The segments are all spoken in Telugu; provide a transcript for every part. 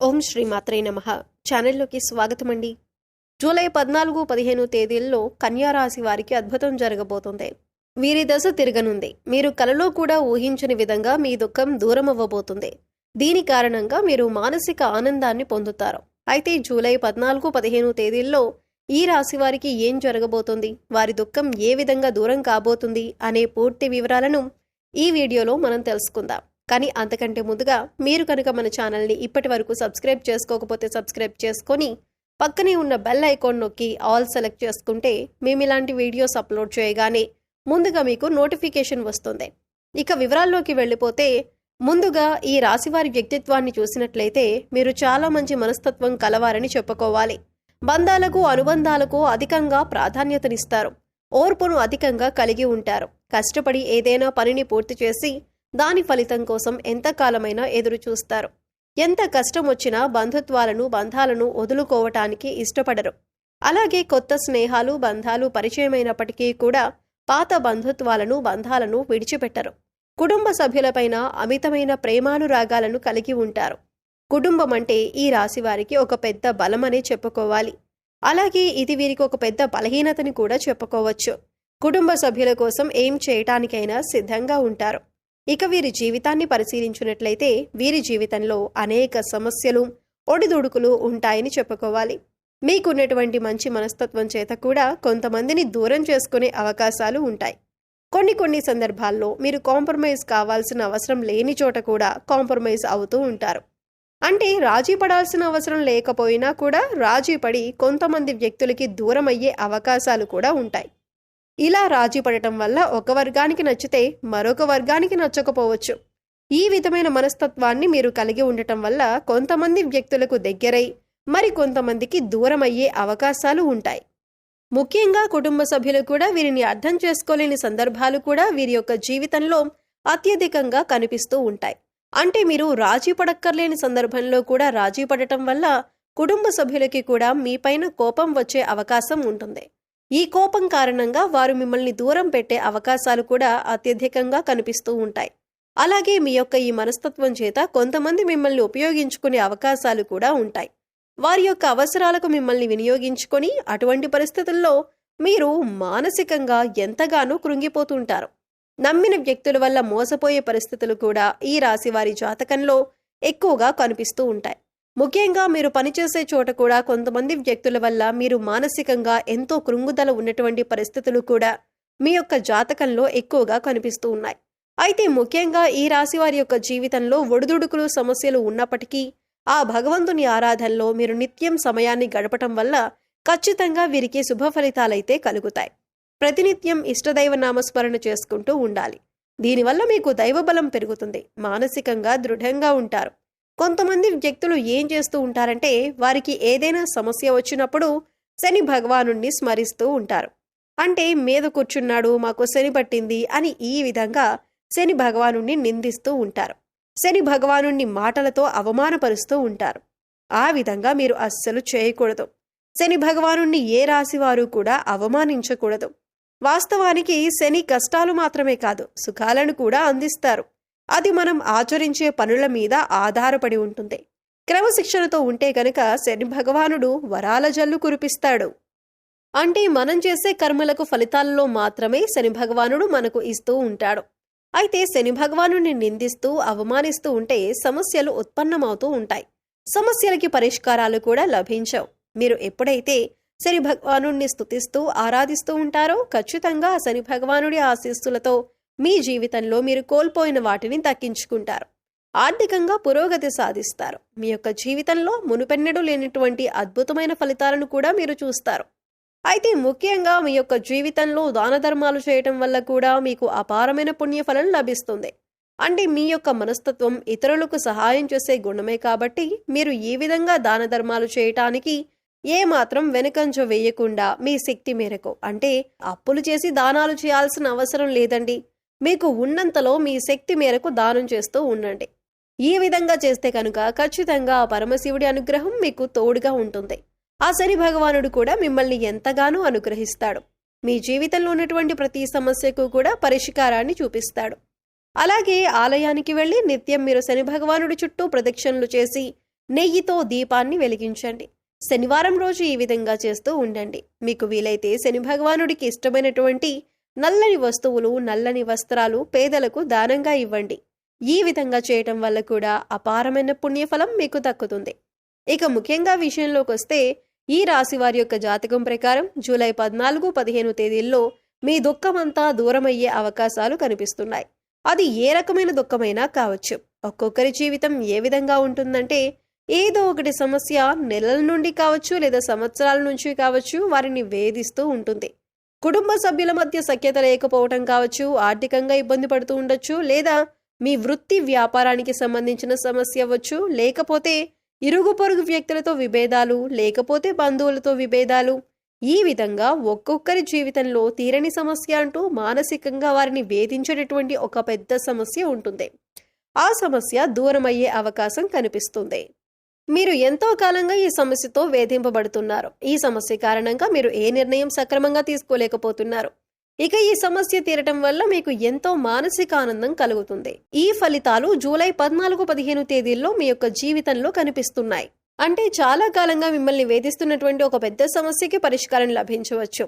ఓం శ్రీ మాత్రే నమః. ఛానల్లోకి స్వాగతం అండి. జూలై 14-15 తేదీల్లో కన్యా రాశి వారికి అద్భుతం జరగబోతుంది. వీరి దశ తిరగనుంది. మీరు కలలో కూడా ఊహించని విధంగా మీ దుఃఖం దూరం అవ్వబోతుంది. దీని కారణంగా మీరు మానసిక ఆనందాన్ని పొందుతారు. అయితే జూలై 14-15 తేదీల్లో ఈ రాశి వారికి ఏం జరగబోతుంది, వారి దుఃఖం ఏ విధంగా దూరం కాబోతుంది అనే పూర్తి వివరాలను ఈ వీడియోలో మనం తెలుసుకుందాం. కానీ అంతకంటే ముందుగా మీరు కనుక మన ఛానల్ని ఇప్పటి వరకు సబ్స్క్రైబ్ చేసుకోకపోతే సబ్స్క్రైబ్ చేసుకొని పక్కనే ఉన్న బెల్ ఐకాన్ నొక్కి ఆల్ సెలెక్ట్ చేసుకుంటే మేము ఇలాంటి వీడియోస్ అప్లోడ్ చేయగానే ముందుగా మీకు నోటిఫికేషన్ వస్తుంది. ఇక వివరాల్లోకి వెళ్ళిపోతే ముందుగా ఈ రాశివారి వ్యక్తిత్వాన్ని చూసినట్లయితే మీరు చాలా మంచి మనస్తత్వం కలవారని చెప్పుకోవాలి. బంధాలకు అనుబంధాలకు అధికంగా ప్రాధాన్యతనిస్తారు. ఓర్పును అధికంగా కలిగి ఉంటారు. కష్టపడి ఏదైనా పనిని పూర్తి చేసి దాని ఫలితం కోసం ఎంతకాలమైనా ఎదురు చూస్తారు. ఎంత కష్టం వచ్చినా బంధాలను వదులుకోవటానికి ఇష్టపడరు. అలాగే కొత్త స్నేహాలు బంధాలు పరిచయమైనప్పటికీ కూడా పాత బంధాలను విడిచిపెట్టరు. కుటుంబ సభ్యులపైన అమితమైన ప్రేమానురాగాలను కలిగి ఉంటారు. కుటుంబం అంటే ఈ రాశి వారికి ఒక పెద్ద బలమనే చెప్పుకోవాలి. అలాగే ఇది వీరికి ఒక పెద్ద బలహీనతని కూడా చెప్పుకోవచ్చు. కుటుంబ సభ్యుల కోసం ఏం చేయటానికైనా సిద్ధంగా ఉంటారు. ఇక వీరి జీవితాన్ని పరిశీలించినట్లయితే వీరి జీవితంలో అనేక సమస్యలు ఒడిదుడుకులు ఉంటాయని చెప్పుకోవాలి. మీకున్నటువంటి మంచి మనస్తత్వం చేత కూడా కొంతమందిని దూరం చేసుకునే అవకాశాలు ఉంటాయి. కొన్ని సందర్భాల్లో మీరు కాంప్రమైజ్ కావాల్సిన అవసరం లేని చోట కూడా కాంప్రమైజ్ అవుతూ ఉంటారు. అంటే రాజీ పడాల్సిన అవసరం లేకపోయినా కూడా రాజీ పడి కొంతమంది వ్యక్తులకి దూరం అయ్యే అవకాశాలు కూడా ఉంటాయి. ఇలా రాజీ పడటం వల్ల ఒక వర్గానికి నచ్చితే మరొక వర్గానికి నచ్చకపోవచ్చు. ఈ విధమైన మనస్తత్వాన్ని మీరు కలిగి ఉండటం వల్ల కొంతమంది వ్యక్తులకు దగ్గరై మరి కొంతమందికి దూరం అయ్యే అవకాశాలు ఉంటాయి. ముఖ్యంగా కుటుంబ సభ్యులు కూడా వీరిని అర్థం చేసుకోలేని సందర్భాలు కూడా వీరి యొక్క జీవితంలో అత్యధికంగా కనిపిస్తూ ఉంటాయి. అంటే మీరు రాజీ పడక్కర్లేని సందర్భంలో కూడా రాజీ పడటం వల్ల కుటుంబ సభ్యులకి కూడా మీపైన కోపం వచ్చే అవకాశం ఉంటుంది. ఈ కోపం కారణంగా వారు మిమ్మల్ని దూరం పెట్టే అవకాశాలు కూడా అత్యధికంగా కనిపిస్తూ ఉంటాయి. అలాగే మీ యొక్క ఈ మనస్తత్వం చేత కొంతమంది మిమ్మల్ని ఉపయోగించుకునే అవకాశాలు కూడా ఉంటాయి. వారి యొక్క అవసరాలకు మిమ్మల్ని వినియోగించుకొని అటువంటి పరిస్థితుల్లో మీరు మానసికంగా ఎంతగానో కృంగిపోతుంటారు. నమ్మిన వ్యక్తుల వల్ల మోసపోయే పరిస్థితులు కూడా ఈ రాశి వారి జాతకంలో ఎక్కువగా కనిపిస్తూ ఉంటాయి. ముఖ్యంగా మీరు పనిచేసే చోట కూడా కొంతమంది వ్యక్తుల వల్ల మీరు మానసికంగా ఎంతో కృంగుదల ఉన్నటువంటి పరిస్థితులు కూడా మీ యొక్క జాతకంలో ఎక్కువగా కనిపిస్తూ ఉన్నాయి. అయితే ముఖ్యంగా ఈ రాశి వారి యొక్క జీవితంలో ఒడిదుడుకులు సమస్యలు ఉన్నప్పటికీ ఆ భగవంతుని ఆరాధనలో మీరు నిత్యం సమయాన్ని గడపటం వల్ల ఖచ్చితంగా వీరికి శుభ ఫలితాలైతే కలుగుతాయి. ప్రతినిత్యం ఇష్టదైవ నామస్మరణ చేసుకుంటూ ఉండాలి. దీనివల్ల మీకు దైవబలం పెరుగుతుంది. మానసికంగా దృఢంగా ఉంటారు. కొంతమంది వ్యక్తులు ఏం చేస్తూ ఉంటారంటే వారికి ఏదైనా సమస్య వచ్చినప్పుడు శని భగవానుణ్ణి స్మరిస్తూ ఉంటారు. అంటే మీద కూర్చున్నాడు, మాకు శని పట్టింది అని ఈ విధంగా శని భగవానుణ్ణి నిందిస్తూ ఉంటారు. శని భగవానుణ్ణి మాటలతో అవమానపరుస్తూ ఉంటారు. ఆ విధంగా మీరు అస్సలు చేయకూడదు. శని భగవానుణ్ణి ఏ రాశివారు కూడా అవమానించకూడదు. వాస్తవానికి శని కష్టాలు మాత్రమే కాదు సుఖాలను కూడా అందిస్తారు. అది మనం ఆచరించే పనుల మీద ఆధారపడి ఉంటుంది. క్రమశిక్షణతో ఉంటే గనక శని భగవానుడు వరాల జల్లు కురిపిస్తాడు. అంటే మనం చేసే కర్మలకు ఫలితాలలో మాత్రమే శని భగవానుడు మనకు ఇస్తూ ఉంటాడు. అయితే శని భగవానుడిని నిందిస్తూ అవమానిస్తూ ఉంటే సమస్యలు ఉత్పన్నమవుతూ ఉంటాయి. సమస్యలకి పరిష్కారాలు కూడా లభించవు. మీరు ఎప్పుడైతే శని భగవానుడిని స్తుతిస్తూ ఆరాధిస్తూ ఉంటారో ఖచ్చితంగా శని భగవానుడి ఆశీస్సులతో మీ జీవితంలో మీరు కోల్పోయిన వాటిని దక్కించుకుంటారు. ఆర్థికంగా పురోగతి సాధిస్తారు. మీ యొక్క జీవితంలో మునుపెన్నడూ లేనటువంటి అద్భుతమైన ఫలితాలను కూడా మీరు చూస్తారు. అయితే ముఖ్యంగా మీ యొక్క జీవితంలో దాన ధర్మాలు చేయటం వల్ల కూడా మీకు అపారమైన పుణ్యఫలం లభిస్తుంది. అంటే మీ యొక్క మనస్తత్వం ఇతరులకు సహాయం చేసే గుణమే కాబట్టి మీరు ఈ విధంగా దాన ధర్మాలు చేయటానికి ఏమాత్రం వెనుకంజ వేయకుండా మీ శక్తి మేరకు, అంటే అప్పులు చేసి దానాలు చేయాల్సిన అవసరం లేదండి. మీకు ఉన్నంతలో మీ శక్తి మేరకు దానం చేస్తూ ఉండండి. ఈ విధంగా చేస్తే కనుక ఖచ్చితంగా ఆ పరమశివుడి అనుగ్రహం మీకు తోడుగా ఉంటుంది. ఆ శని భగవానుడు కూడా మిమ్మల్ని ఎంతగానో అనుగ్రహిస్తాడు. మీ జీవితంలో ఉన్నటువంటి ప్రతి సమస్యకు కూడా పరిష్కారాన్ని చూపిస్తాడు. అలాగే ఆలయానికి వెళ్ళి నిత్యం మీరు శని భగవానుడి చుట్టూ ప్రదక్షిణలు చేసి నెయ్యితో దీపాన్ని వెలిగించండి. శనివారం రోజు ఈ విధంగా చేస్తూ ఉండండి. మీకు వీలైతే శని భగవానుడికి ఇష్టమైనటువంటి నల్లని వస్తువులు, నల్లని వస్త్రాలు పేదలకు దానంగా ఇవ్వండి. ఈ విధంగా చేయటం వల్ల కూడా అపారమైన పుణ్యఫలం మీకు దక్కుతుంది. ఇక ముఖ్యంగా విషయంలోకి వస్తే, ఈ రాశి వారి యొక్క జాతకం ప్రకారం జూలై 14, 15 తేదీల్లో మీ దుఃఖమంతా దూరమయ్యే అవకాశాలు కనిపిస్తున్నాయి. అది ఏ రకమైన దుఃఖమైనా కావచ్చు. ఒక్కొక్కరి జీవితం ఏ విధంగా ఉంటుందంటే, ఏదో ఒకటి సమస్య నెలల నుండి కావచ్చు లేదా సంవత్సరాల నుంచి కావచ్చు వారిని వేధిస్తూ ఉంటుంది. కుటుంబ సభ్యుల మధ్య సఖ్యత లేకపోవటం కావచ్చు, ఆర్థికంగా ఇబ్బంది పడుతూ ఉండొచ్చు, లేదా మీ వృత్తి వ్యాపారానికి సంబంధించిన సమస్య అవ్వచ్చు, లేకపోతే ఇరుగు పొరుగు వ్యక్తులతో విభేదాలు, లేకపోతే బంధువులతో విభేదాలు. ఈ విధంగా ఒక్కొక్కరి జీవితంలో తీరని సమస్య అంటూ మానసికంగా వారిని వేధించేటటువంటి ఒక పెద్ద సమస్య ఉంటుంది. ఆ సమస్య దూరమయ్యే అవకాశం కనిపిస్తుంది. మీరు ఎంతో కాలంగా ఈ సమస్యతో వేధింపబడుతున్నారు. ఈ సమస్య కారణంగా మీరు ఏ నిర్ణయం సక్రమంగా తీసుకోలేకపోతున్నారు. ఇక ఈ సమస్య తీరటం వల్ల మీకు ఎంతో మానసిక ఆనందం కలుగుతుంది. ఈ ఫలితాలు జూలై 14, 15 తేదీల్లో మీ యొక్క జీవితంలో కనిపిస్తున్నాయి. అంటే చాలా కాలంగా మిమ్మల్ని వేధిస్తున్నటువంటి ఒక పెద్ద సమస్యకి పరిష్కారం లభించవచ్చు.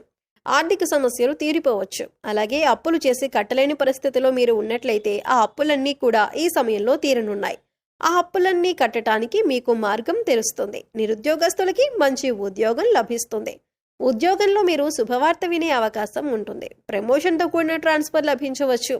ఆర్థిక సమస్యలు తీరిపోవచ్చు. అలాగే అప్పులు చేసి కట్టలేని పరిస్థితిలో మీరు ఉన్నట్లయితే ఆ అప్పులన్నీ కూడా ఈ సమయంలో తీరనున్నాయి. ఆ అప్పులన్నీ కట్టడానికి మీకు మార్గం తెలుస్తుంది. నిరుద్యోగస్తులకి మంచి ఉద్యోగం లభిస్తుంది. ఉద్యోగంలో మీరు శుభవార్త వినే అవకాశం ఉంటుంది. ప్రమోషన్తో కూడిన ట్రాన్స్ఫర్ లభించవచ్చు.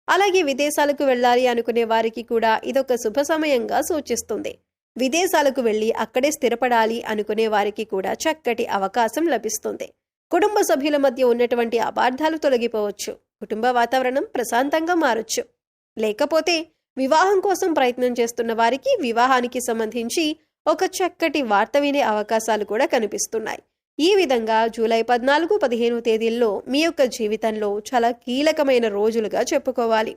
అలాగే విదేశాలకు వెళ్ళాలి అనుకునే వారికి కూడా ఇదొక శుభ సమయంగా సూచిస్తుంది. విదేశాలకు వెళ్ళి అక్కడే స్థిరపడాలి అనుకునే వారికి కూడా చక్కటి అవకాశం లభిస్తుంది. కుటుంబ సభ్యుల మధ్య ఉన్నటువంటి అపార్థాలు తొలగిపోవచ్చు. కుటుంబ వాతావరణం ప్రశాంతంగా మారొచ్చు. లేకపోతే వివాహం కోసం ప్రయత్నం చేస్తున్న వారికి వివాహానికి సంబంధించి ఒక చక్కటి వార్త వినే అవకాశాలు కూడా కనిపిస్తున్నాయి. ఈ విధంగా జూలై 14, 15 తేదీల్లో మీ యొక్క జీవితంలో చాలా కీలకమైన రోజులుగా చెప్పుకోవాలి.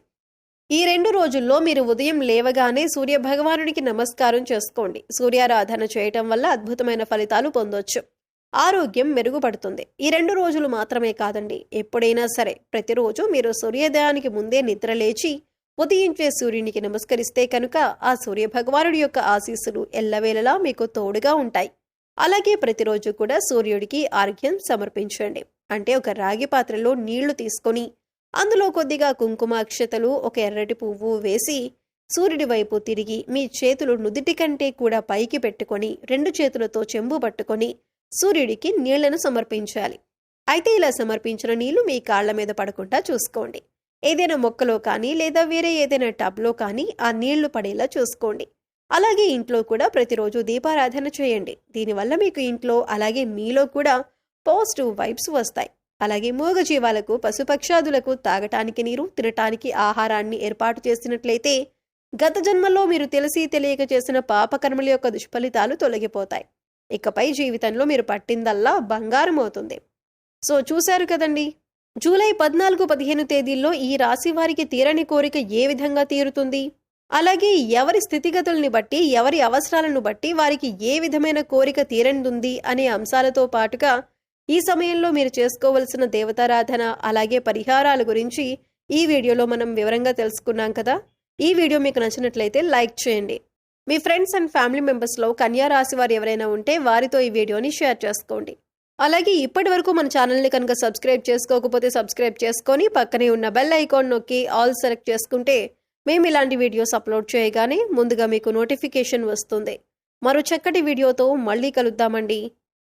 ఈ 2 రోజుల్లో మీరు ఉదయం లేవగానే సూర్య భగవానుడికి నమస్కారం చేసుకోండి. సూర్యారాధన చేయటం వల్ల అద్భుతమైన ఫలితాలు పొందొచ్చు. ఆరోగ్యం మెరుగుపడుతుంది. ఈ 2 రోజులు మాత్రమే కాదండి, ఎప్పుడైనా సరే ప్రతిరోజు మీరు సూర్యోదయానికి ముందే నిద్ర లేచి ఉదయించే సూర్యునికి నమస్కరిస్తే కనుక ఆ సూర్య భగవానుడి యొక్క ఆశీస్సులు ఎల్లవేళలా మీకు తోడుగా ఉంటాయి. అలాగే ప్రతిరోజు కూడా సూర్యుడికి ఆర్ఘ్యం సమర్పించండి. అంటే ఒక రాగి పాత్రలో నీళ్లు తీసుకొని అందులో కొద్దిగా కుంకుమ అక్షతలు, ఒక ఎర్రటి పువ్వు వేసి సూర్యుడి వైపు తిరిగి మీ చేతులు నుదిటి కంటే కూడా పైకి పెట్టుకొని 2 చేతులతో చెంబు పట్టుకొని సూర్యుడికి నీళ్లను సమర్పించాలి. అయితే ఇలా సమర్పించిన నీళ్లు మీ కాళ్ల మీద పడకుండా చూసుకోండి. ఏదైనా మొక్కలో కానీ లేదా వేరే ఏదైనా టబ్లో కానీ ఆ నీళ్లు పడేలా చూసుకోండి. అలాగే ఇంట్లో కూడా ప్రతిరోజు దీపారాధన చేయండి. దీనివల్ల మీకు ఇంట్లో అలాగే మీలో కూడా పాజిటివ్ వైబ్స్ వస్తాయి. అలాగే మూగజీవాలకు, పశుపక్షాదులకు తాగటానికి నీరు, తినటానికి ఆహారాన్ని ఏర్పాటు చేసినట్లయితే గత జన్మలో మీరు తెలిసి తెలియక చేసిన పాపకర్మల యొక్క దుష్ఫలితాలు తొలగిపోతాయి. ఇకపై జీవితంలో మీరు పట్టిందల్లా బంగారం అవుతుంది. సో చూశారు కదండి, జూలై 14, 15 తేదీల్లో ఈ రాశి వారికి తీరని కోరిక ఏ విధంగా తీరుతుంది, అలాగే ఎవరి స్థితిగతుల్ని బట్టి, ఎవరి అవసరాలను బట్టి వారికి ఏ విధమైన కోరిక తీరనుంది అనే అంశాలతో పాటుగా ఈ సమయంలో మీరు చేసుకోవలసిన దేవతారాధన అలాగే పరిహారాల గురించి ఈ వీడియోలో మనం వివరంగా తెలుసుకున్నాం కదా. ఈ వీడియో మీకు నచ్చినట్లయితే లైక్ చేయండి. మీ ఫ్రెండ్స్ అండ్ ఫ్యామిలీ మెంబర్స్లో కన్యా రాశి వారు ఎవరైనా ఉంటే వారితో ఈ వీడియోని షేర్ చేసుకోండి. అలాగే ఇప్పటి వరకు మన ఛానల్ని కనుక సబ్స్క్రైబ్ చేసుకోకపోతే సబ్స్క్రైబ్ చేసుకొని పక్కనే ఉన్న బెల్ ఐకాన్ నొక్కి ఆల్ సెలెక్ట్ చేసుకుంటే మేము ఇలాంటి వీడియోస్ అప్లోడ్ చేయగానే ముందుగా మీకు నోటిఫికేషన్ వస్తుంది. మరో చక్కటి వీడియోతో మళ్ళీ కలుద్దామండి.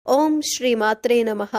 ఓం శ్రీ మాత్రే నమః.